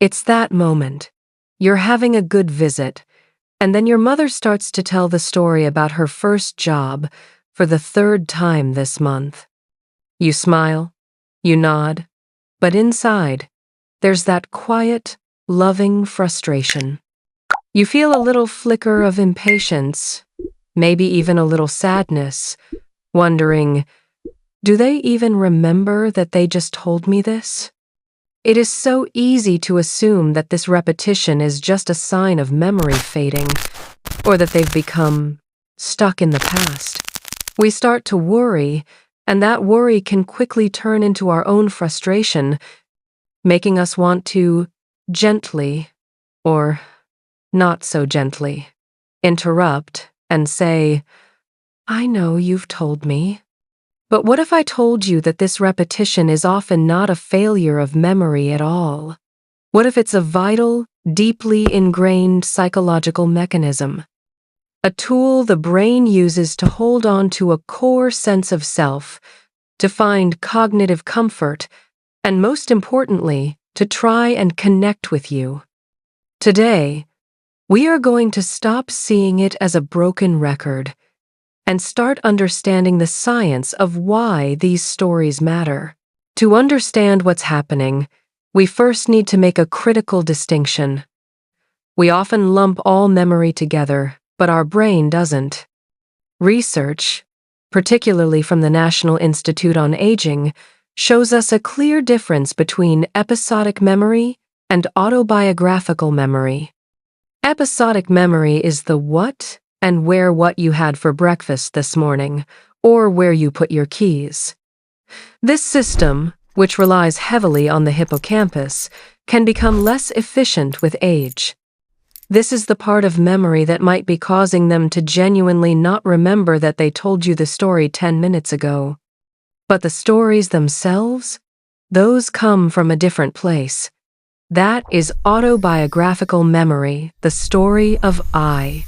It's that moment. You're having a good visit, and then your mother starts to tell the story about her first job for the third time this month. You smile, you nod, but inside, there's that quiet, loving frustration. You feel a little flicker of impatience, maybe even a little sadness, wondering, do they even remember that they just told me this? It is so easy to assume that this repetition is just a sign of memory fading, or that they've become stuck in the past. We start to worry, and that worry can quickly turn into our own frustration, making us want to gently, or not so gently, interrupt and say, I know you've told me. But what if I told you that this repetition is often not a failure of memory at all? What if it's a vital, deeply ingrained psychological mechanism? A tool the brain uses to hold on to a core sense of self, to find cognitive comfort, and most importantly, to try and connect with you. Today, we are going to stop seeing it as a broken record and start understanding the science of why these stories matter. To understand what's happening, we first need to make a critical distinction. We often lump all memory together, but our brain doesn't. Research, particularly from the National Institute on Aging, shows us a clear difference between episodic memory and autobiographical memory. Episodic memory is the what and where what you had for breakfast this morning, or where you put your keys. This system, which relies heavily on the hippocampus, can become less efficient with age. This is the part of memory that might be causing them to genuinely not remember that they told you the story 10 minutes ago. But the stories themselves, those come from a different place. That is autobiographical memory, the story of I.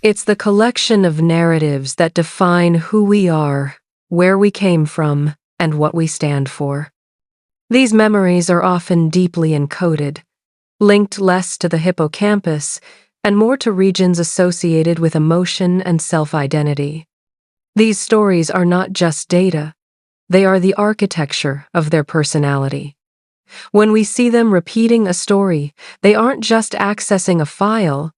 It's the collection of narratives that define who we are, where we came from, and what we stand for. These memories are often deeply encoded, linked less to the hippocampus and more to regions associated with emotion and self-identity. These stories are not just data, they are the architecture of their personality. When we see them repeating a story, they aren't just accessing a file,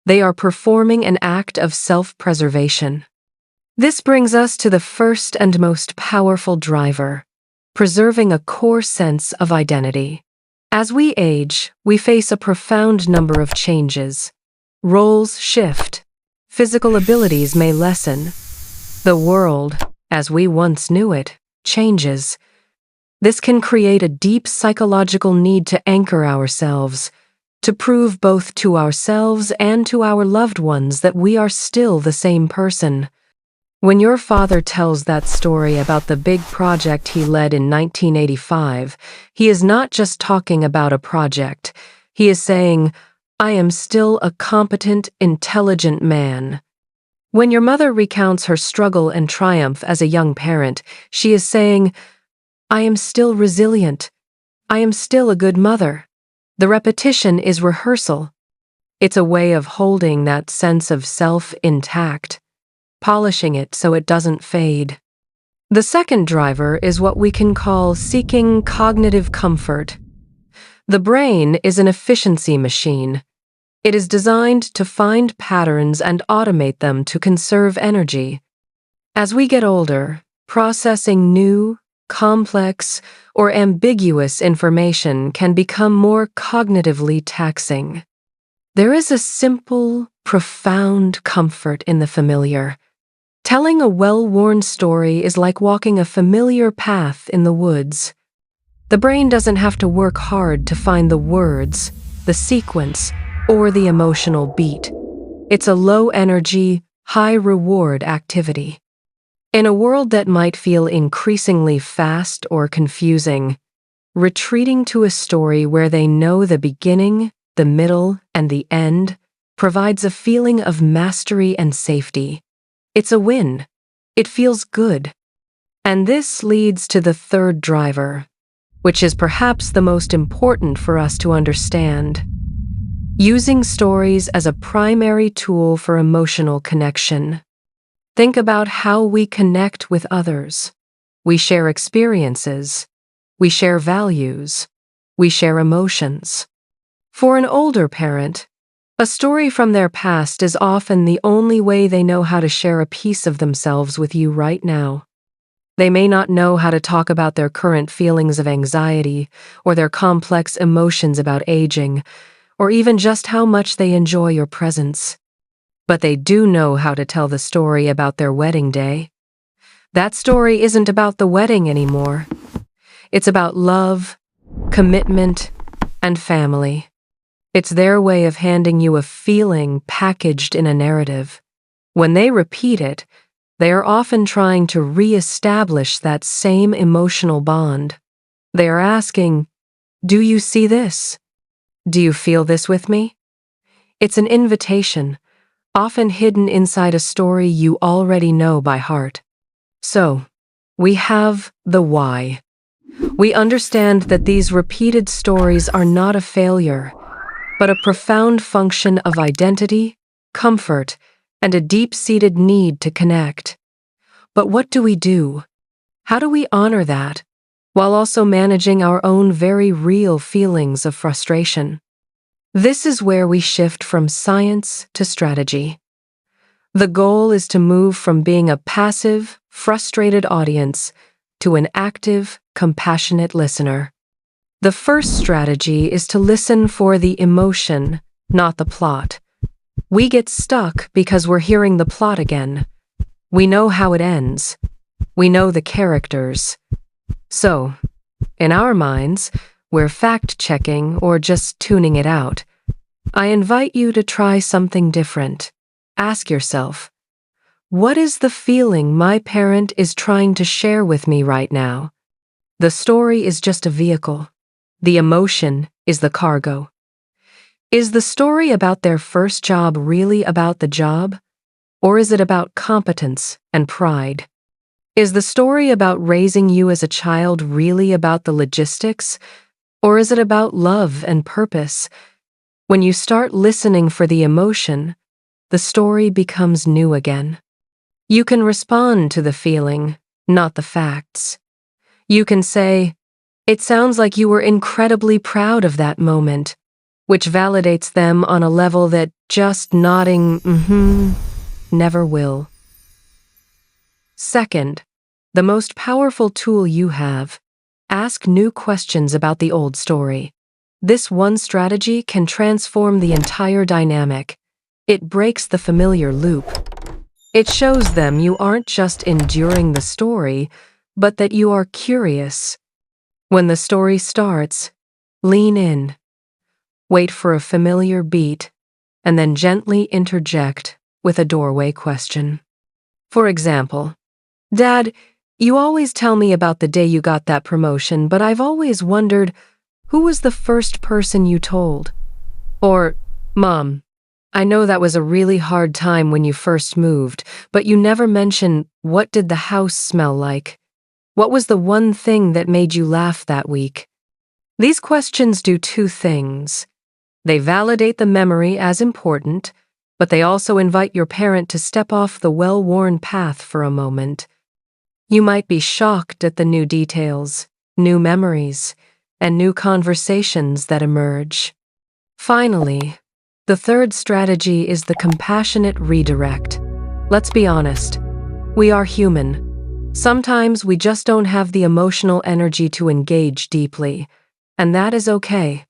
they are performing an act of self-preservation. This brings us to the first and most powerful driver, preserving a core sense of identity. As we age, we face a profound number of changes. Roles shift, physical abilities may lessen. The world, as we once knew it, changes. This can create a deep psychological need to anchor ourselves, to prove both to ourselves and to our loved ones that we are still the same person. When your father tells that story about the big project he led in 1985, he is not just talking about a project. He is saying, I am still a competent, intelligent man. When your mother recounts her struggle and triumph as a young parent, she is saying, I am still resilient. I am still a good mother. The repetition is rehearsal. It's a way of holding that sense of self intact, polishing it so it doesn't fade. The second driver is what we can call seeking cognitive comfort. The brain is an efficiency machine. It is designed to find patterns and automate them to conserve energy. As we get older, processing new, complex, or ambiguous information can become more cognitively taxing. There is a simple, profound comfort in the familiar. Telling a well-worn story is like walking a familiar path in the woods. The brain doesn't have to work hard to find the words, the sequence, or the emotional beat. It's a low-energy, high-reward activity. In a world that might feel increasingly fast or confusing, retreating to a story where they know the beginning, the middle, and the end provides a feeling of mastery and safety. It's a win. It feels good. And this leads to the third driver, which is perhaps the most important for us to understand. Using stories as a primary tool for emotional connection. Think about how we connect with others. We share experiences. We share values. We share emotions. For an older parent, a story from their past is often the only way they know how to share a piece of themselves with you right now. They may not know how to talk about their current feelings of anxiety or their complex emotions about aging, or even just how much they enjoy your presence. But they do know how to tell the story about their wedding day. That story isn't about the wedding anymore. It's about love, commitment, and family. It's their way of handing you a feeling packaged in a narrative. When they repeat it, they are often trying to re-establish that same emotional bond. They are asking, "Do you see this? Do you feel this with me?" It's an invitation, often hidden inside a story you already know by heart. So, we have the why. We understand that these repeated stories are not a failure, but a profound function of identity, comfort, and a deep-seated need to connect. But what do we do? How do we honor that, while also managing our own very real feelings of frustration? This is where we shift from science to strategy. The goal is to move from being a passive, frustrated audience to an active, compassionate listener. The first strategy is to listen for the emotion, not the plot. We get stuck because we're hearing the plot again. We know how it ends. We know the characters. So, in our minds, we're fact-checking or just tuning it out. I invite you to try something different. Ask yourself, what is the feeling my parent is trying to share with me right now? The story is just a vehicle. The emotion is the cargo. Is the story about their first job really about the job? Or is it about competence and pride? Is the story about raising you as a child really about the logistics? Or is it about love and purpose? When you start listening for the emotion, the story becomes new again. You can respond to the feeling, not the facts. You can say, "It sounds like you were incredibly proud of that moment," which validates them on a level that just nodding never will. Second, the most powerful tool you have, ask new questions about the old story. This one strategy can transform the entire dynamic. It breaks the familiar loop. It shows them you aren't just enduring the story, but that you are curious. When the story starts, lean in. Wait for a familiar beat, and then gently interject with a doorway question. For example, "Dad, you always tell me about the day you got that promotion, but I've always wondered, who was the first person you told?" Or, "Mom, I know that was a really hard time when you first moved, but you never mention, what did the house smell like? What was the one thing that made you laugh that week?" These questions do two things. They validate the memory as important, but they also invite your parent to step off the well-worn path for a moment. You might be shocked at the new details, new memories, and new conversations that emerge. Finally, the third strategy is the compassionate redirect. Let's be honest, we are human. Sometimes we just don't have the emotional energy to engage deeply, and that is okay.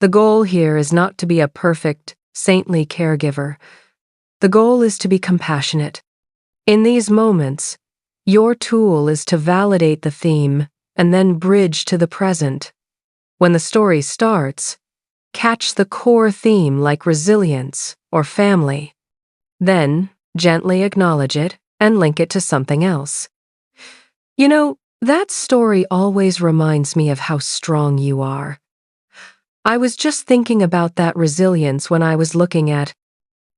The goal here is not to be a perfect, saintly caregiver. The goal is to be compassionate. In these moments, your tool is to validate the theme and then bridge to the present. When the story starts, catch the core theme like resilience or family. Then, gently acknowledge it and link it to something else. You know, that story always reminds me of how strong you are. I was just thinking about that resilience when I was looking at,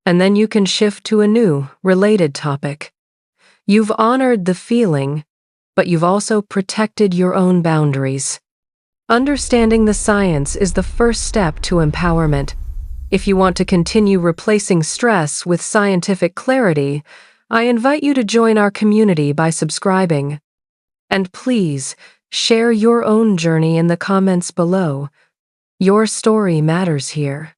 and then you can shift to a new, related topic. You've honored the feeling, but you've also protected your own boundaries. Understanding the science is the first step to empowerment. If you want to continue replacing stress with scientific clarity, I invite you to join our community by subscribing. And please, share your own journey in the comments below. Your story matters here.